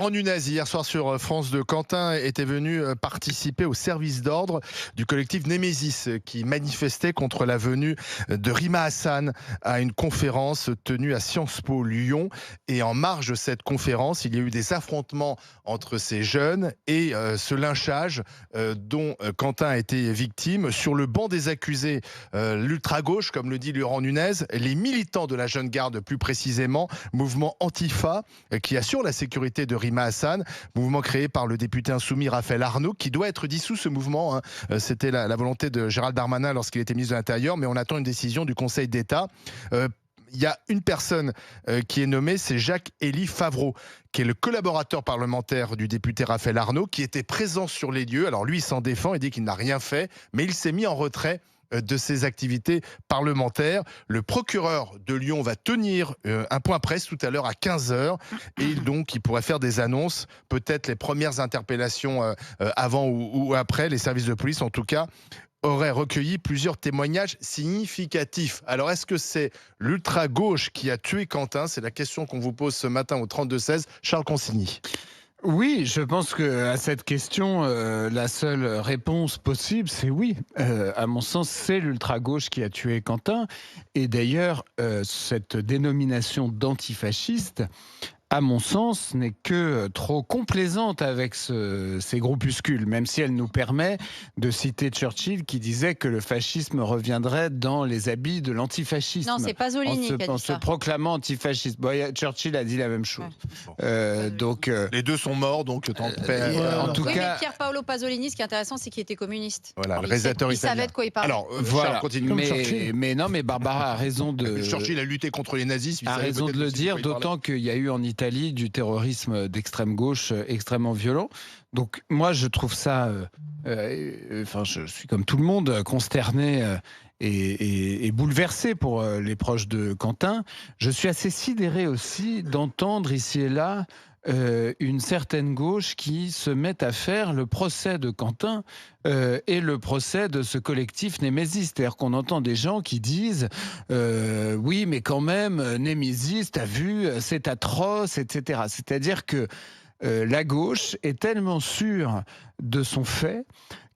En Unaise, hier soir sur France 2, Quentin était venu participer au service d'ordre du collectif Némésis qui manifestait contre la venue de Rima Hassan à une conférence tenue à Sciences Po Lyon. Et en marge de cette conférence, il y a eu des affrontements entre ces jeunes et ce lynchage dont Quentin a été victime. Sur le banc des accusés, l'ultra-gauche, comme le dit Laurent Nunez, les militants de la Jeune Garde plus précisément, mouvement Antifa qui assure la sécurité de Rima Hassan, mouvement créé par le député insoumis Raphaël Arnaud, qui doit être dissous ce mouvement. C'était la volonté de Gérald Darmanin lorsqu'il était ministre de l'Intérieur, mais on attend une décision du Conseil d'État. Il y a une personne qui est nommée, c'est Jacques-Élie Favreau, qui est le collaborateur parlementaire du député Raphaël Arnaud, qui était présent sur les lieux. Alors lui, il s'en défend, il dit qu'il n'a rien fait, mais il s'est mis en retrait de ses activités parlementaires. Le procureur de Lyon va tenir un point presse tout à l'heure à 15h et donc il pourrait faire des annonces, peut-être les premières interpellations avant ou après. Les services de police en tout cas auraient recueilli plusieurs témoignages significatifs. Alors est-ce que c'est l'ultra-gauche qui a tué Quentin? C'est la question qu'on vous pose ce matin au 32-16. Charles Consigny. Oui, je pense que à cette question, la seule réponse possible, c'est oui. À mon sens, c'est l'ultra-gauche qui a tué Quentin. Et d'ailleurs, cette dénomination d'antifasciste, à mon sens, n'est que trop complaisante avec ces groupuscules, même si elle nous permet de citer Churchill qui disait que le fascisme reviendrait dans les habits de l'antifascisme. Non, c'est Pasolini qui a dit ça. En se proclamant antifasciste. Bon, Churchill a dit la même chose. Ouais. Les deux sont morts, donc en tout oui, cas. mais Pier Paolo Pasolini, ce qui est intéressant, c'est qu'il était communiste. Voilà, le réalisateur italien. Il savait de quoi il parlait. Alors, voilà. Charles, continue. Mais Barbara a raison de. Churchill a lutté contre les nazis. A raison de le dire, d'autant qu'il y a eu en Italie du terrorisme d'extrême gauche extrêmement violent. Donc moi je trouve ça, je suis comme tout le monde consterné et bouleversé pour les proches de Quentin. Je suis assez sidéré aussi d'entendre ici et là une certaine gauche qui se met à faire le procès de Quentin et le procès de ce collectif Némésis. C'est-à-dire qu'on entend des gens qui disent oui, mais quand même, Némésis, t'as vu, c'est atroce, etc. C'est-à-dire que la gauche est tellement sûre de son fait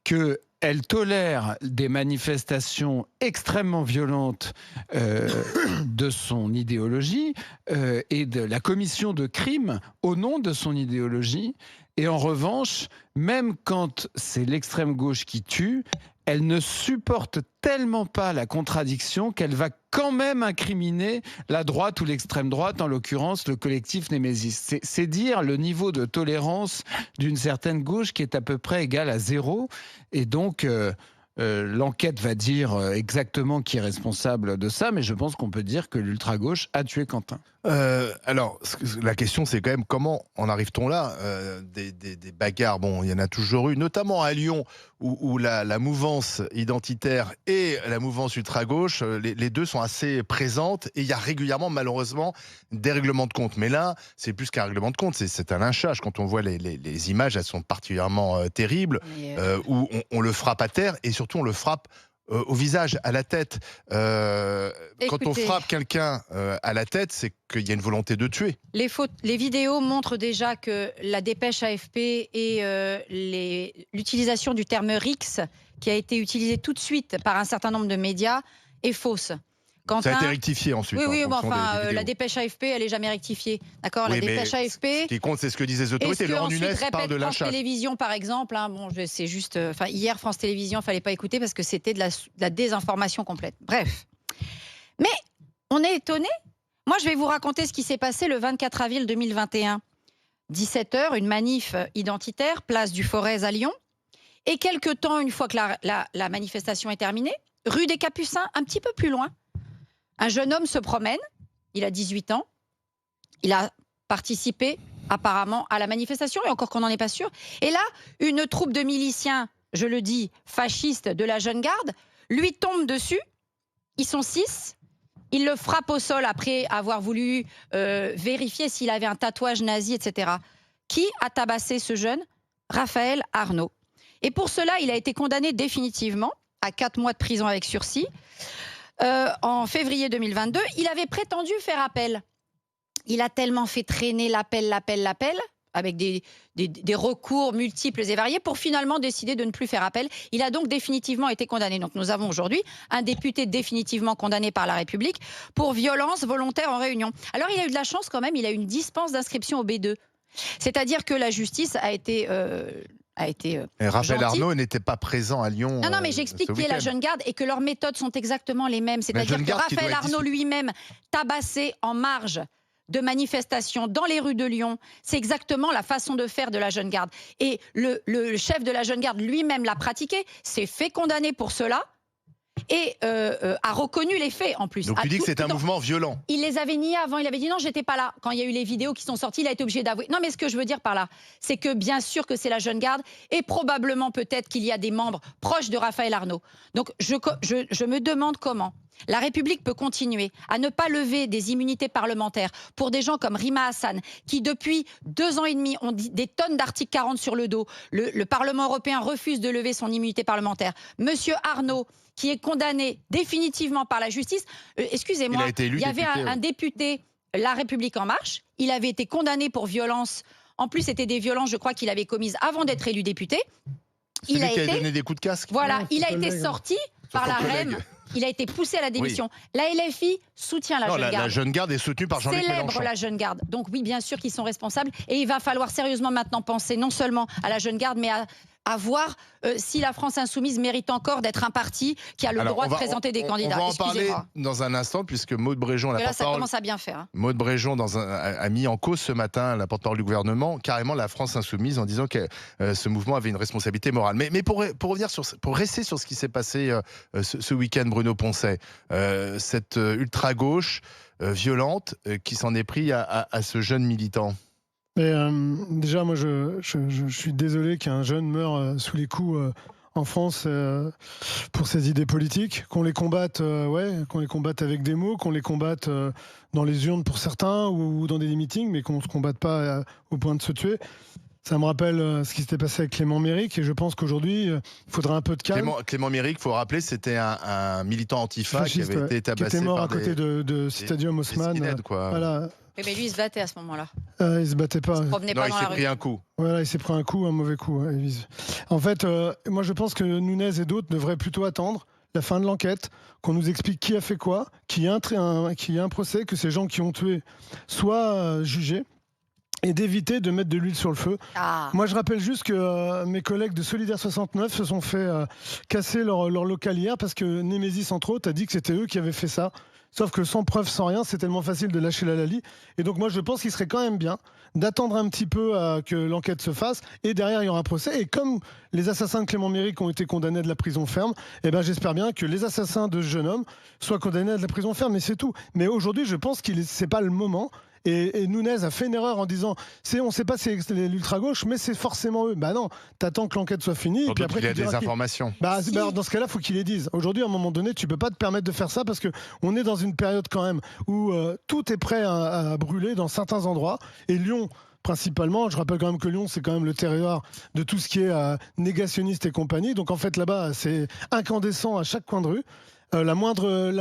qu'elle tolère des manifestations extrêmement violentes de son idéologie et de la commission de crimes au nom de son idéologie. Et en revanche, même quand c'est l'extrême gauche qui tue, elle ne supporte tellement pas la contradiction qu'elle va quand même incriminer la droite ou l'extrême droite, en l'occurrence le collectif Némésis. C'est dire le niveau de tolérance d'une certaine gauche qui est à peu près égal à 0. Et donc, l'enquête va dire exactement qui est responsable de ça, mais je pense qu'on peut dire que l'ultra-gauche a tué Quentin. Alors, la question, c'est quand même comment en arrive-t-on là? Des bagarres, bon, il y en a toujours eu, notamment à Lyon, où la mouvance identitaire et la mouvance ultra-gauche, les deux sont assez présentes, et il y a régulièrement, malheureusement, des règlements de compte. Mais là, c'est plus qu'un règlement de compte, c'est un lynchage. Quand on voit les images, elles sont particulièrement terribles, où on le frappe à terre, et surtout, on le frappe au visage, à la tête. Quand on frappe quelqu'un à la tête, c'est qu'il y a une volonté de tuer. Les vidéos montrent déjà que la dépêche AFP et l'utilisation du terme RIX, qui a été utilisé tout de suite par un certain nombre de médias, est fausse. Quentin... Ça a été rectifié ensuite. Oui, mais enfin, la dépêche AFP, elle n'est jamais rectifiée. D'accord, oui, la dépêche AFP. Ce qui compte, c'est ce que disaient les autorités. Laurent Nunez parle de lynchage. France Télévisions, par exemple, hein, bon, c'est juste. Hier, France Télévisions, il ne fallait pas écouter parce que c'était de la désinformation complète. Bref. Mais on est étonné. Moi, je vais vous raconter ce qui s'est passé le 24 avril 2021. 17h, une manif identitaire, place du Forez à Lyon. Et quelque temps, une fois que la manifestation est terminée, rue des Capucins, un petit peu plus loin, un jeune homme se promène, il a 18 ans, il a participé apparemment à la manifestation, et encore qu'on n'en est pas sûr. Et là, une troupe de miliciens, je le dis, fascistes de la Jeune Garde, lui tombe dessus, ils sont 6, ils le frappent au sol après avoir voulu vérifier s'il avait un tatouage nazi, etc. Qui a tabassé ce jeune? Raphaël Arnaud. Et pour cela, il a été condamné définitivement à 4 mois de prison avec sursis. En février 2022, il avait prétendu faire appel. Il a tellement fait traîner l'appel, avec des recours multiples et variés pour finalement décider de ne plus faire appel. Il a donc définitivement été condamné. Donc nous avons aujourd'hui un député définitivement condamné par la République pour violence volontaire en réunion. Alors il a eu de la chance quand même, il a eu une dispense d'inscription au B2. C'est-à-dire que la justice a été Et Raphaël gentil. Arnaud n'était pas présent à Lyon. Non, mais j'explique qui est la jeune garde et que leurs méthodes sont exactement les mêmes. C'est-à-dire que Raphaël Arnaud lui-même tabassé en marge de manifestations dans les rues de Lyon, c'est exactement la façon de faire de la jeune garde. Et le chef de la jeune garde lui-même l'a pratiqué, s'est fait condamner pour cela et a reconnu les faits en plus. Donc tu dis que c'est un mouvement violent. Il les avait niés avant, il avait dit non, j'étais pas là. Quand il y a eu les vidéos qui sont sorties, il a été obligé d'avouer. Non, mais ce que je veux dire par là, c'est que bien sûr que c'est la jeune garde et probablement peut-être qu'il y a des membres proches de Raphaël Arnaud. Donc je me demande comment la République peut continuer à ne pas lever des immunités parlementaires pour des gens comme Rima Hassan, qui depuis 2 ans et demi ont des tonnes d'articles 40 sur le dos. Le Parlement européen refuse de lever son immunité parlementaire. Monsieur Arnaud, qui est condamné définitivement par la justice. Excusez-moi, il y avait un député, La République En Marche, il avait été condamné pour violence. En plus, c'était des violences, je crois, qu'il avait commises avant d'être élu député. Celui qui a donné des coups de casque. Voilà, il a été sorti par la REM. Il a été poussé à la démission. Oui. La LFI soutient la jeune garde. La jeune garde est soutenue par Jean-Luc Mélenchon. Célèbre la jeune garde. Donc oui, bien sûr qu'ils sont responsables. Et il va falloir sérieusement maintenant penser non seulement à la jeune garde, mais à voir si la France insoumise mérite encore d'être un parti qui a le droit de présenter des candidats. On va en parler dans un instant, puisque Maude Bréjon, la porte-parole, ça commence à bien faire. Maude Bréjon a mis en cause ce matin, la porte-parole du gouvernement, carrément la France insoumise, en disant que ce mouvement avait une responsabilité morale. Mais pour revenir pour rester sur ce qui s'est passé ce week-end, Bruno Poncet, cette ultra-gauche violente qui s'en est pris à ce jeune militant. Mais déjà, moi, je suis désolé qu'un jeune meure sous les coups en France pour ses idées politiques, qu'on les combatte, qu'on les combatte avec des mots, qu'on les combatte dans les urnes pour certains ou dans des meetings, mais qu'on ne se combatte pas au point de se tuer. Ça me rappelle ce qui s'était passé avec Clément Méric, et je pense qu'aujourd'hui, il faudrait un peu de calme. Clément Méric, il faut rappeler, c'était un militant antifa fasciste, qui avait été tabassé qui était mort par à côté de Stadium Haussmann. Voilà. Oui, mais lui, il se battait à ce moment-là. Il se battait pas. Il s'est pris un coup. Voilà, il s'est pris un coup, un mauvais coup. En fait, moi, je pense que Nunez et d'autres devraient plutôt attendre la fin de l'enquête, qu'on nous explique qui a fait quoi, qu'il y a un procès, que ces gens qui ont tué soient jugés, et d'éviter de mettre de l'huile sur le feu. Moi, je rappelle juste que mes collègues de Solidaire 69 se sont fait casser leur local hier parce que Némésis, entre autres, a dit que c'était eux qui avaient fait ça. Sauf que sans preuve, sans rien, c'est tellement facile de lâcher la lalie. Et donc moi, je pense qu'il serait quand même bien d'attendre un petit peu que l'enquête se fasse. Et derrière, il y aura un procès. Et comme les assassins de Clément Méric ont été condamnés à de la prison ferme, j'espère bien que les assassins de ce jeune homme soient condamnés à de la prison ferme. Et c'est tout. Mais aujourd'hui, je pense que c'est pas le moment. Et Nunez a fait une erreur en disant on ne sait pas si c'est l'ultra-gauche, mais c'est forcément eux. Non, t'attends que l'enquête soit finie. Et puis après, il y a des informations. Dans ce cas-là, il faut qu'ils les disent. Aujourd'hui, à un moment donné, tu ne peux pas te permettre de faire ça parce qu'on est dans une période quand même où tout est prêt à brûler dans certains endroits. Et Lyon, principalement, je rappelle quand même que Lyon, c'est quand même le territoire de tout ce qui est négationniste et compagnie. Donc en fait, là-bas, c'est incandescent à chaque coin de rue. La moindre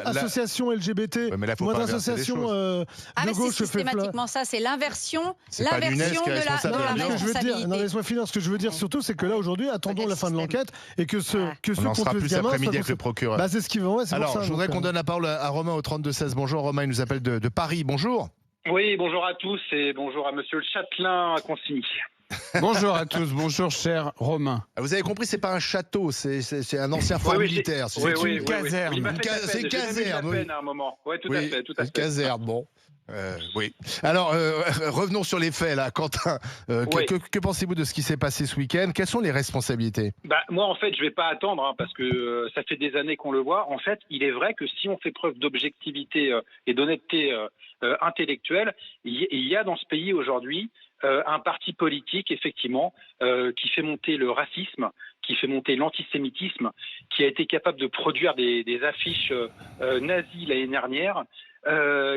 association LGBT, moindre association de gauche c'est systématiquement ça, c'est l'inversion de la responsabilité. Laisse-moi finir. Ce que je veux dire surtout, c'est que là aujourd'hui, attendons la fin de l'enquête et que ceux on en sera plus après-midi avec le procureur. C'est ce qui va. Alors, je voudrais qu'on donne la parole à Romain au 32-16. Bonjour Romain, il nous appelle de Paris. Bonjour. Oui, bonjour à tous et bonjour à Monsieur le Châtelain à Consigny. Bonjour à tous, bonjour cher Romain. Vous avez compris, c'est pas un château, c'est un ancien fort militaire. C'est une caserne. C'est une caserne, oui. À un moment. Oui, tout à fait. Une caserne, bon. Oui. Alors, revenons sur les faits, là, Quentin. Que pensez-vous de ce qui s'est passé ce week-end? Quelles sont les responsabilités? Moi, en fait, je ne vais pas attendre, parce que ça fait des années qu'on le voit. En fait, il est vrai que si on fait preuve d'objectivité et d'honnêteté intellectuelle, il y a dans ce pays aujourd'hui un parti politique, effectivement, qui fait monter le racisme, qui fait monter l'antisémitisme, qui a été capable de produire des affiches nazies l'année dernière,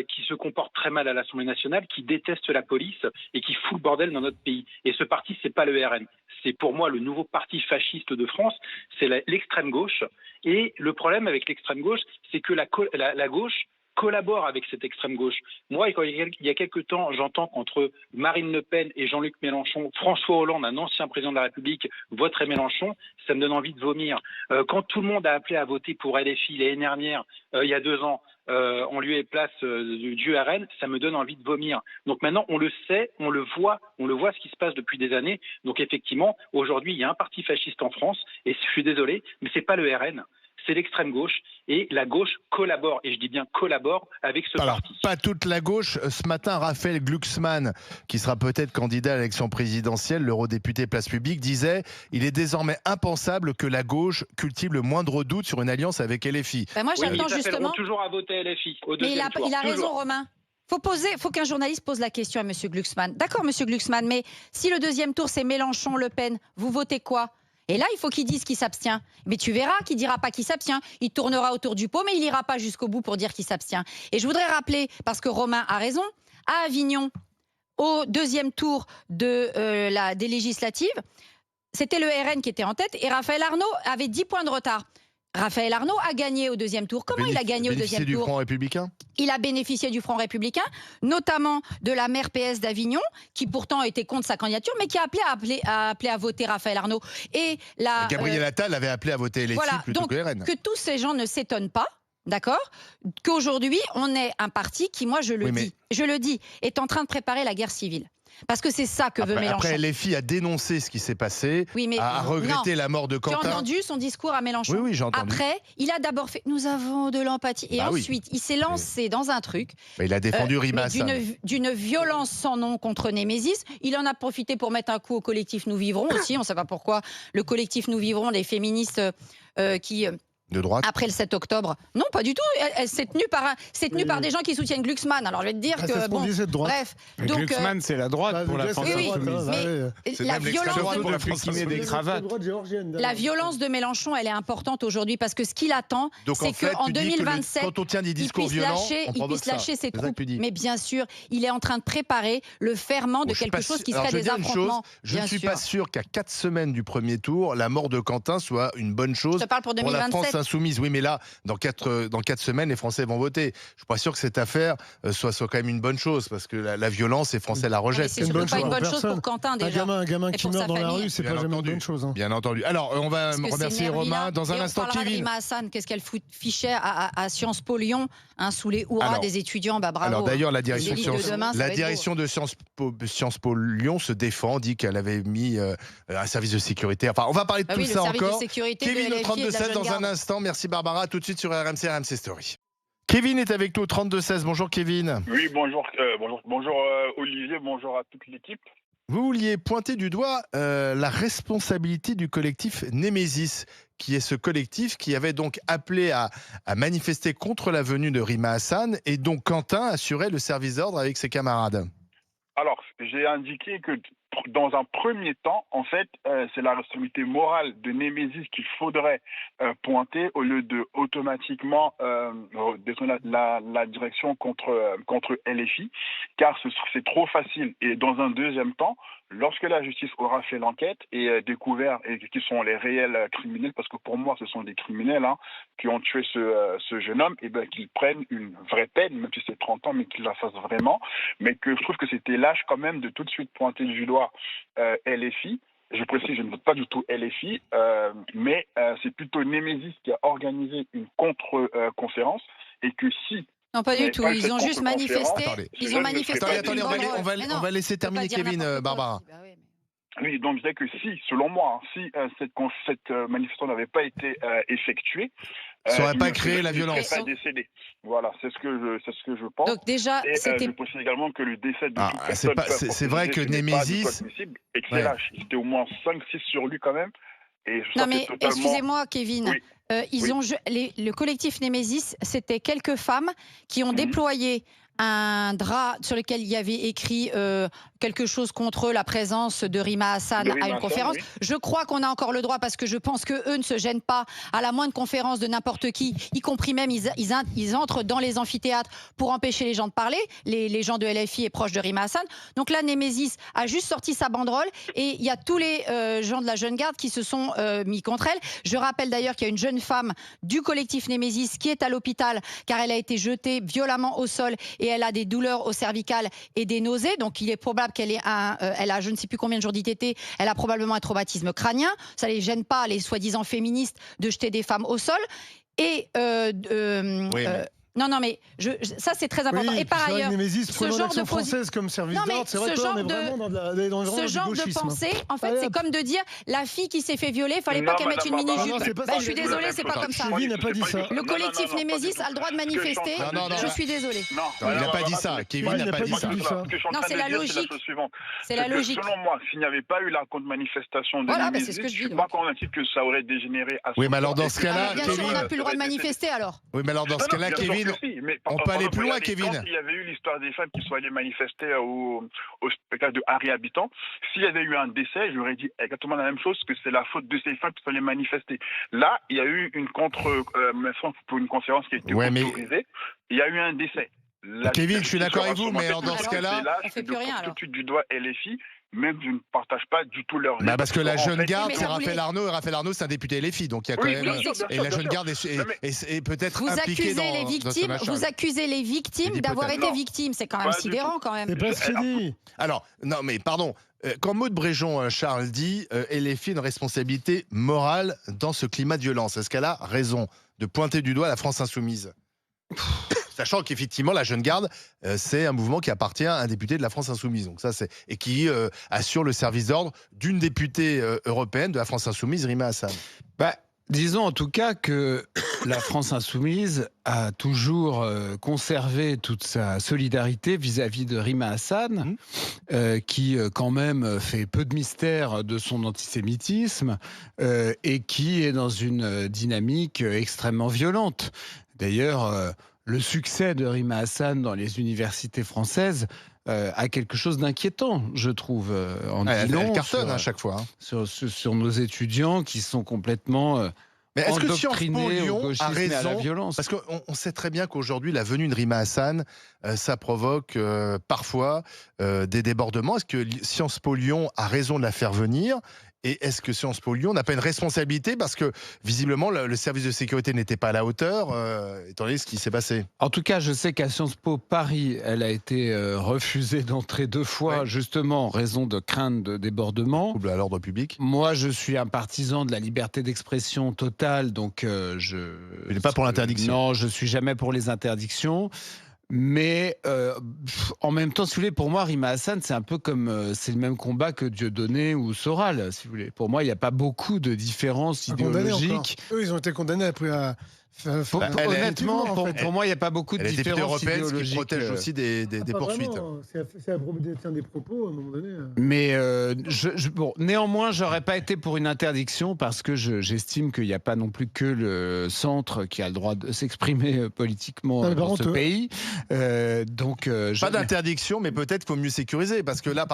qui se comporte très mal à l'Assemblée nationale, qui déteste la police et qui fout le bordel dans notre pays. Et ce parti, c'est pas le RN. C'est pour moi le nouveau parti fasciste de France, c'est l'extrême gauche. Et le problème avec l'extrême gauche, c'est que la gauche collabore avec cette extrême gauche. Moi, il y a quelques temps, j'entends qu'entre Marine Le Pen et Jean-Luc Mélenchon, François Hollande, un ancien président de la République, voterait Mélenchon, ça me donne envie de vomir. Quand tout le monde a appelé à voter pour LFI l'année dernière, il y a 2 ans, en lieu et place du RN, ça me donne envie de vomir. Donc maintenant, on le sait, on le voit ce qui se passe depuis des années. Donc effectivement, aujourd'hui, il y a un parti fasciste en France, et je suis désolé, mais c'est pas le RN. C'est l'extrême gauche, et la gauche collabore, et je dis bien collabore, avec ce parti. Pas toute la gauche. Ce matin, Raphaël Glucksmann, qui sera peut-être candidat à l'élection présidentielle, l'eurodéputé Place Publique, disait « Il est désormais impensable que la gauche cultive le moindre doute sur une alliance avec LFI ». Moi, j'attends justement... toujours à voter LFI au mais deuxième tour. Il a raison, Romain. Faut qu'un journaliste pose la question à M. Glucksmann. D'accord, M. Glucksmann, mais si le deuxième tour, c'est Mélenchon-Le Pen, vous votez quoi ? Et là, il faut qu'il dise qu'il s'abstient. Mais tu verras qu'il dira pas qu'il s'abstient. Il tournera autour du pot, mais il ira pas jusqu'au bout pour dire qu'il s'abstient. Et je voudrais rappeler, parce que Romain a raison, à Avignon, au deuxième tour des législatives, c'était le RN qui était en tête et Raphaël Arnaud avait 10 points de retard. Raphaël Arnaud a gagné au deuxième tour. Comment il a gagné au deuxième tour ? Du Front républicain ? Il a bénéficié du Front républicain, notamment de la maire PS d'Avignon, qui pourtant était contre sa candidature, mais qui a appelé à voter Raphaël Arnaud. Et Gabriel Attal avait appelé à voter LFI plutôt que RN. Que tous ces gens ne s'étonnent pas, d'accord, qu'aujourd'hui, on ait un parti qui, moi je le dis, est en train de préparer la guerre civile. Parce que c'est ça que veut Mélenchon. Après, LFI a dénoncé ce qui s'est passé, a regretté la mort de Quentin. Tu as entendu son discours à Mélenchon ? Oui, j'ai entendu. Après, il a d'abord fait « nous avons de l'empathie ». Et ensuite, il s'est lancé dans un truc. Il a défendu Rima Hassan. D'une violence sans nom contre Némésis. Il en a profité pour mettre un coup au collectif Nous Vivrons aussi. On ne sait pas pourquoi. Le collectif Nous Vivrons, les féministes qui... De droite. Après le 7 octobre. Non, pas du tout. Elle s'est tenue par des gens qui soutiennent Glucksmann. Alors je vais te dire que bon. Bref. Donc Glucksmann, c'est la droite pour la France insoumise. La violence de Mélenchon, elle est importante aujourd'hui parce que ce qu'il attend, c'est qu'en 2027, quand on tient des discours violents, il puisse lâcher ses troupes. Mais bien sûr, il est en train de préparer le ferment de quelque chose qui serait des affrontements. Je ne suis pas sûr qu'à 4 semaines du premier tour, la mort de Quentin soit une bonne chose. Je te parle pour 2027. Insoumise. Oui, mais là, dans 4 semaines, les Français vont voter. Je suis pas sûr que cette affaire soit quand même une bonne chose, parce que la violence, les Français la rejettent. C'est pas une bonne chose pour Quentin, déjà. Un gamin qui meurt dans la rue, c'est pas jamais une bonne chose. Bien entendu. Alors, on va remercier Romain. Dans un instant, Kevin. Rima Hassan, qu'est-ce qu'elle fichait à Sciences Po Lyon, sous les hurrahs des étudiants. Bravo. Alors d'ailleurs, la direction de Sciences Po Lyon se défend, dit qu'elle avait mis un service de sécurité. Enfin, on va parler de tout ça encore. Kevin au 32-16 dans un instant. Merci Barbara, tout de suite sur RMC Story. Kevin est avec nous, 32-16. Bonjour Kevin. Oui, bonjour Olivier, bonjour à toute l'équipe. Vous vouliez pointer du doigt la responsabilité du collectif Némésis, qui est ce collectif qui avait donc appelé à manifester contre la venue de Rima Hassan et dont Quentin assurait le service d'ordre avec ses camarades. Alors, j'ai indiqué que dans un premier temps, en fait, c'est la responsabilité morale de Némésis qu'il faudrait pointer au lieu de automatiquement détourner la direction contre LFI, car c'est trop facile. Et dans un deuxième temps, lorsque la justice aura fait l'enquête et découvert qui sont les réels criminels, parce que pour moi ce sont des criminels qui ont tué ce jeune homme, et qu'ils prennent une vraie peine, même si c'est 30 ans, mais qu'ils la fassent vraiment. Mais que je trouve que c'était lâche quand même de tout de suite pointer du doigt LFI. Je précise, je ne vote pas du tout LFI, mais c'est plutôt Némésis qui a organisé une contre-conférence, et que si... Non, pas du tout. Ils ont juste manifesté. Ils ont manifesté. Attendez, on va laisser terminer Kevin, Barbara. Oui, donc je disais que si, selon moi, si cette manifestation n'avait pas été effectuée, ça n'aurait pas créé la violence. Il ne serait pas décédé. Voilà, c'est ce que je pense. Donc déjà, je précise également que le décès de toute personne c'est vrai que Némésis, et que c'est lâche. Il était au moins 5-6 sur lui quand même. Et non mais excusez-moi Kevin, le collectif Némésis, c'était quelques femmes qui ont déployé un drap sur lequel il y avait écrit quelque chose contre la présence de Rima Hassan à une conférence. Oui. Je crois qu'on a encore le droit parce que je pense qu'eux ne se gênent pas à la moindre conférence de n'importe qui, y compris même ils entrent dans les amphithéâtres pour empêcher les gens de parler, les gens de LFI et proches de Rima Hassan. Donc là, Némésis a juste sorti sa banderole et il y a tous les gens de la Jeune Garde qui se sont mis contre elle. Je rappelle d'ailleurs qu'il y a une jeune femme du collectif Némésis qui est à l'hôpital car elle a été jetée violemment au sol et elle a des douleurs au cervical et des nausées. Donc il est probable qu'elle ait elle a je ne sais plus combien de jours d'ITT, elle a probablement un traumatisme crânien. Ça les gêne pas, les soi-disant féministes, de jeter des femmes au sol. Et non, mais ça c'est très important. Oui, et par ailleurs, ce genre de française comme service d'ordre, c'est vrai qu'on est vraiment ce genre de pensée, en fait, c'est comme de dire la fille qui s'est fait violer, fallait pas qu'elle mette une mini-jupe. Je suis désolée, c'est pas comme ça. Kevin n'a pas dit ça. Le collectif Némésis a le droit de manifester. Je suis désolée. Non, il n'a pas dit ça. Kevin n'a pas dit ça. Non, c'est la logique. C'est la logique. Selon moi, s'il n'y avait pas eu la contre-manifestation de Némésis, je suis pas convaincu que ça aurait dégénéré à ce point. Oui, mais alors dans ce cas-là, bien sûr, on n'a plus le droit de manifester alors. Oui, mais alors dans ce cas-là, Kevin, on peut aller plus loin, Kevin. Quand il y avait eu l'histoire des femmes qui sont allées manifester au spectacle de Harry Habitant, s'il y avait eu un décès, j'aurais dit exactement la même chose, que c'est la faute de ces femmes qui sont allées manifester. Là, il y a eu une pour une conférence qui a été autorisée. Il y a eu un décès. Kevin, je suis d'accord avec vous, mais dans ce cas-là, on fait plus rien alors. Tout du doigt LFI. Même je ne partage pas du tout leur... parce que la Jeune Garde, c'est Raphaël Arnaud, et Raphaël Arnaud, c'est un député LFI, donc il y a quand même... Et la Jeune Garde est peut-être impliquée dans ce machin. Vous accusez les victimes d'avoir été victimes, c'est quand même sidérant quand même. C'est pas ce qu'il dit. Alors, non mais pardon, quand Maud Bréjon, Charles dit LFI a une responsabilité morale dans ce climat de violence, est-ce qu'elle a raison de pointer du doigt la France insoumise ? Sachant qu'effectivement, la Jeune Garde, c'est un mouvement qui appartient à un député de la France Insoumise. Donc ça, et qui assure le service d'ordre d'une députée européenne de la France Insoumise, Rima Hassan. Disons en tout cas que la France Insoumise a toujours conservé toute sa solidarité vis-à-vis de Rima Hassan, qui quand même fait peu de mystère de son antisémitisme et qui est dans une dynamique extrêmement violente. D'ailleurs, le succès de Rima Hassan dans les universités françaises a quelque chose d'inquiétant, je trouve. Elle cartonne à chaque fois. Sur nos étudiants qui sont complètement mais est-ce que Sciences Po Lyon a raison ? Parce qu'on sait très bien qu'aujourd'hui, la venue de Rima Hassan, ça provoque parfois des débordements. Est-ce que Sciences Po Lyon a raison de la faire venir ? Et est-ce que Sciences Po Lyon n'a pas une responsabilité parce que visiblement le service de sécurité n'était pas à la hauteur, étant donné ce qui s'est passé? En tout cas, je sais qu'à Sciences Po Paris, elle a été refusée d'entrer 2 fois, justement en raison de crainte de débordement. Trouble à l'ordre public. Moi, je suis un partisan de la liberté d'expression totale, donc je n'ai pas pour l'interdiction. Non, je suis jamais pour les interdictions. Mais en même temps, si vous voulez, pour moi, Rima Hassan, c'est un peu comme c'est le même combat que Dieudonné ou Soral, si vous voulez. Pour moi, il n'y a pas beaucoup de différences idéologiques. Eux, ils ont été condamnés après à... Honnêtement, pour moi, il n'y a pas beaucoup de différences idéologiques. Qui protègent aussi des poursuites. C'est à propos des propos, à un moment donné. Mais néanmoins, j'aurais pas été pour une interdiction parce que j'estime qu'il n'y a pas non plus que le centre qui a le droit de s'exprimer politiquement dans ce pays. Pas d'interdiction, mais peut-être qu'il faut mieux sécuriser. Parce que là,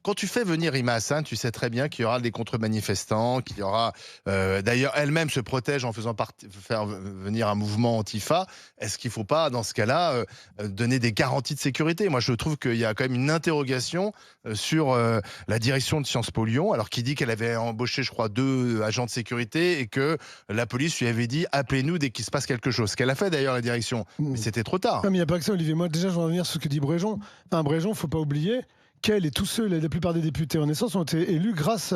quand tu fais venir Rima Hassan, tu sais très bien qu'il y aura des contre-manifestants, qu'il y aura... D'ailleurs, elle-même se protège en faisant faire venir un mouvement antifa. Est-ce qu'il ne faut pas, dans ce cas-là, donner des garanties de sécurité? Moi, je trouve qu'il y a quand même une interrogation sur la direction de Sciences Po Lyon, alors qu'il dit qu'elle avait embauché, je crois, 2 agents de sécurité et que la police lui avait dit « appelez-nous dès qu'il se passe quelque chose ». Ce qu'elle a fait d'ailleurs, la direction. Mais c'était trop tard. Il n'y a pas que ça, Olivier. Moi, déjà, je vais revenir sur ce que dit Bréjon. Bréjon, il ne faut pas oublier qu'elle et tous ceux, la plupart des députés en essence, ont été élus grâce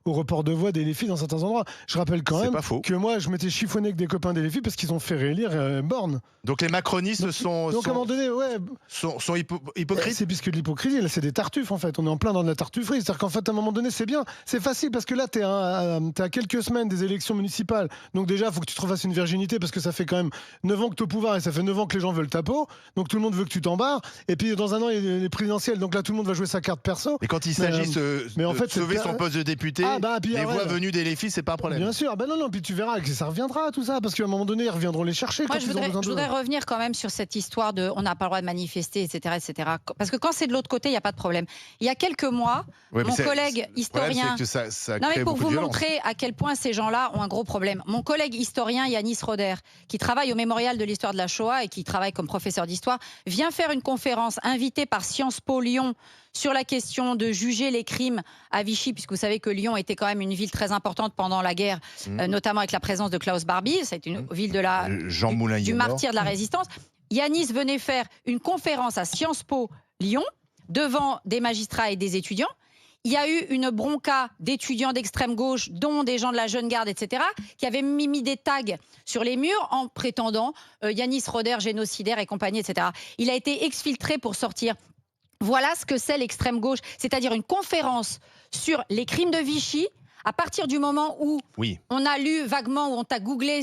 au report de voix des LFI dans certains endroits. Je rappelle quand même que moi, je m'étais chiffonné avec des copains des LFI parce qu'ils ont fait réélire Borne. Donc les macronistes sont à un moment donné, hypocrites. C'est plus que de l'hypocrisie, là, c'est des tartuffes en fait. On est en plein dans de la tartufferie. C'est-à-dire qu'en fait, à un moment donné, c'est bien, c'est facile parce que là, t'es à quelques semaines des élections municipales. Donc déjà, il faut que tu te refasses une virginité parce que ça fait quand même 9 ans que tu es au pouvoir et ça fait 9 ans que les gens veulent ta peau. Donc tout le monde veut que tu t'embarres. Et puis dans un an, il y a les présidentielles. Donc là, tout le monde va jouer jouer sa carte perso. Et quand il s'agit de sauver son poste de député, les voix venues des LFI, c'est pas un problème. Bien sûr, non, puis tu verras que ça reviendra tout ça, parce qu'à un moment donné, ils reviendront les chercher. Moi, je voudrais revenir quand même sur cette histoire de on n'a pas le droit de manifester, etc., etc. Parce que quand c'est de l'autre côté, il n'y a pas de problème. Il y a quelques mois, mon collègue historien. Non, mais pour vous montrer à quel point ces gens-là ont un gros problème. Mon collègue historien Yanis Roder, qui travaille au Mémorial de l'histoire de la Shoah et qui travaille comme professeur d'histoire, vient faire une conférence invitée par Sciences Po Lyon sur la question de juger les crimes à Vichy, puisque vous savez que Lyon était quand même une ville très importante pendant la guerre, notamment avec la présence de Klaus Barbie. C'est une ville du martyr de la résistance. Yanis venait faire une conférence à Sciences Po Lyon devant des magistrats et des étudiants. Il y a eu une bronca d'étudiants d'extrême gauche, dont des gens de la Jeune Garde, etc., qui avaient mis des tags sur les murs en prétendant Yanis Roder, génocidaire et compagnie, etc. Il a été exfiltré pour sortir. Voilà ce que c'est l'extrême gauche, c'est-à-dire une conférence sur les crimes de Vichy. À partir du moment où on a lu vaguement, où on t'a googlé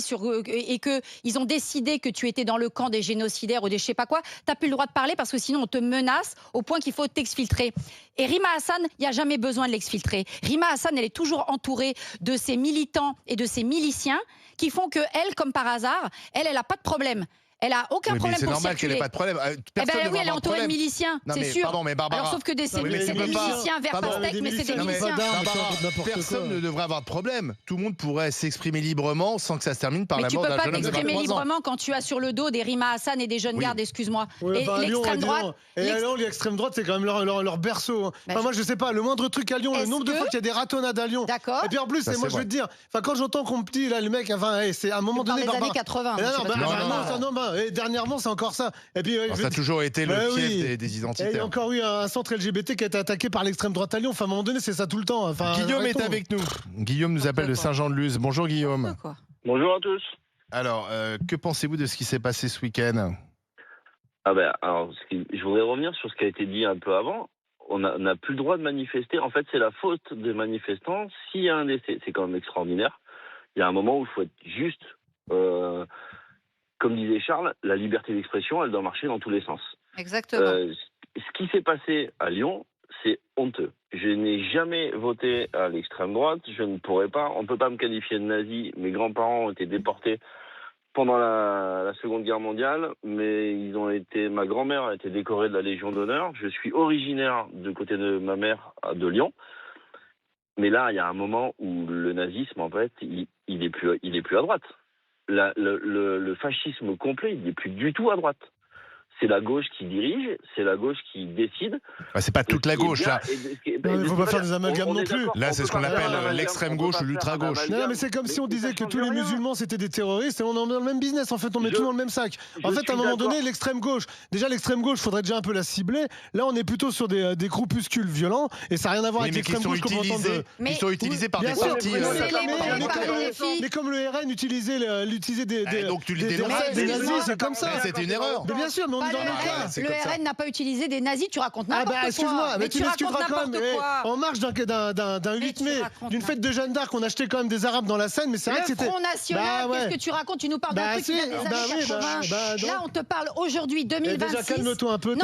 et qu'ils ont décidé que tu étais dans le camp des génocidaires ou des je sais pas quoi, t'as plus le droit de parler parce que sinon on te menace au point qu'il faut t'exfiltrer. Et Rima Hassan, il n'y a jamais besoin de l'exfiltrer. Rima Hassan, elle est toujours entourée de ses militants et de ses miliciens qui font que elle, comme par hasard, elle n'a pas de problème. Elle a aucun problème pour circuler. C'est normal qu'elle n'ait pas de problème. Oui, elle est entourée de miliciens, c'est sûr. Pardon, mais Barbara. Alors sauf que c'est des miliciens vers pastèque, mais c'est des miliciens. Personne ne devrait avoir de problème. Tout le monde pourrait s'exprimer librement sans que ça se termine par la mort d'un jeune homme de 23 ans. Mais tu peux pas t'exprimer librement quand tu as sur le dos des Rima Hassan et des jeunes gardes, excuse-moi. Et l'extrême droite. Et à Lyon, l'extrême droite, c'est quand même leur berceau. Moi, je sais pas, le moindre truc à Lyon, le nombre de fois qu'il y a des ratonnades à Lyon. D'accord. Et puis en plus, moi je vais te dire, quand j'entends qu'on me dit là, le mec, c'est à un moment donné. Dans les années 80. Non, dernièrement, c'est encore ça. Et puis, ça a toujours été le piège des identitaires. Il y a encore eu un centre LGBT qui a été attaqué par l'extrême droite à Lyon. Enfin, à un moment donné, c'est ça tout le temps. Guillaume est avec nous. Guillaume nous appelle de Saint-Jean-de-Luz. Bonjour Guillaume. Bonjour à tous. Alors, que pensez-vous de ce qui s'est passé ce week-end ? Alors, je voudrais revenir sur ce qui a été dit un peu avant. On n'a plus le droit de manifester. En fait, c'est la faute des manifestants. S'il y a un décès, c'est quand même extraordinaire. Il y a un moment où il faut être juste. Comme disait Charles, la liberté d'expression, elle doit marcher dans tous les sens. Exactement. Ce qui s'est passé à Lyon, c'est honteux. Je n'ai jamais voté à l'extrême droite. Je ne pourrais pas. On ne peut pas me qualifier de nazi. Mes grands-parents ont été déportés pendant la Seconde Guerre mondiale, mais ma grand-mère a été décorée de la Légion d'honneur. Je suis originaire du côté de ma mère de Lyon. Mais là, il y a un moment où le nazisme, en fait, il est plus à droite. Le fascisme complet, il n'est plus du tout à droite. C'est la gauche qui dirige, c'est la gauche qui décide. C'est pas toute la gauche, là. Il ne faut pas faire des amalgames non plus. Là, c'est ce qu'on appelle l'extrême gauche ou l'ultra-gauche. Non, mais c'est comme si on disait que tous les musulmans, c'était des terroristes et on est dans le même business. En fait, on met tout dans le même sac. En fait, à un moment donné, l'extrême gauche, il faudrait déjà un peu la cibler. Là, on est plutôt sur des groupuscules violents et ça n'a rien à voir avec l'extrême gauche. Ils sont utilisés par des partis. Mais comme le RN utilisait des nazis, c'est comme ça. C'était une erreur. Mais bien sûr, mais on est dans le RN n'a pas utilisé des nazis, tu racontes n'importe quoi. Excuse-moi, mais tu m'excuseras quand même. En marge d'un 8 mai, d'une fête de Jeanne d'Arc, on achetait quand même des Arabes dans la Seine, mais c'est vrai que c'était. Le Front National, qu'est-ce que tu racontes ? Tu nous parles d'un truc qui vient des années 80. Là, on te parle aujourd'hui, 2026. Déjà, calme-toi un peu.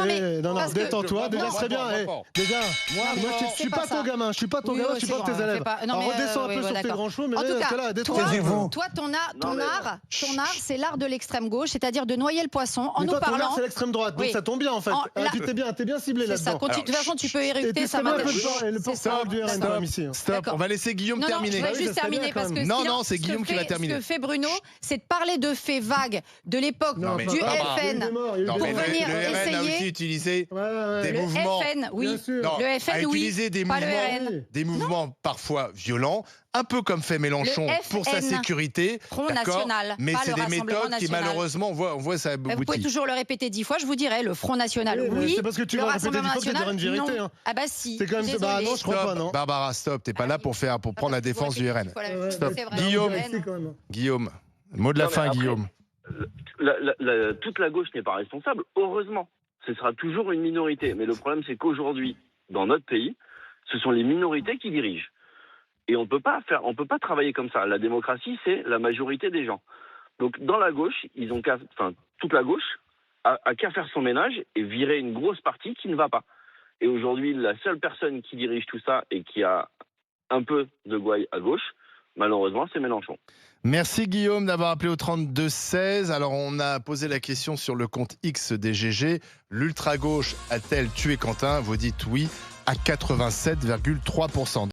Détends-toi. Déjà, très bien. Déjà, moi, je suis pas ton gamin. Je suis pas ton gamin, je suis pas tes élèves. Redescends un peu sur tes grands chevaux, mais là, détends-toi. Toi, ton art, c'est l'art de l'extrême gauche, c'est-à-dire de noyer le poisson en nous parlant. C'est l'extrême droite, donc ça tombe bien en fait. T'es bien ciblé là-dedans. De toute façon, tu peux éructer, ça m'intéresse. Stop, on va laisser Guillaume terminer. Je vais juste terminer parce que c'est Guillaume qui va terminer. Ce que fait Bruno, c'est de parler de faits vagues de l'époque du FN pour venir essayer. Le RN a aussi utilisé des mouvements. Le FN, oui. Le FN, oui. Des mouvements parfois violents. Un peu comme fait Mélenchon pour sa sécurité. Front National. Mais c'est des méthodes qui malheureusement, on voit ça aboutit. Vous pouvez toujours le répéter 10 fois, je vous dirais, le Front National, oui. C'est parce que tu vas répéter 10 fois que tu diras une vérité. Ah bah si. C'est quand même non, je crois pas, non. Barbara, stop, t'es pas là pour prendre la défense du RN. Stop. Guillaume, mot de la fin, Guillaume. Toute la gauche n'est pas responsable, heureusement. Ce sera toujours une minorité. Mais le problème, c'est qu'aujourd'hui, dans notre pays, ce sont les minorités qui dirigent. Et on peut pas travailler comme ça. La démocratie, c'est la majorité des gens. Donc, dans la gauche, toute la gauche a qu'à faire son ménage et virer une grosse partie qui ne va pas. Et aujourd'hui, la seule personne qui dirige tout ça et qui a un peu de gouaille à gauche, malheureusement, c'est Mélenchon. Merci Guillaume d'avoir appelé au 32-16. Alors on a posé la question sur le compte X des GG. L'ultra-gauche a-t-elle tué Quentin ? Vous dites oui à 87,3%.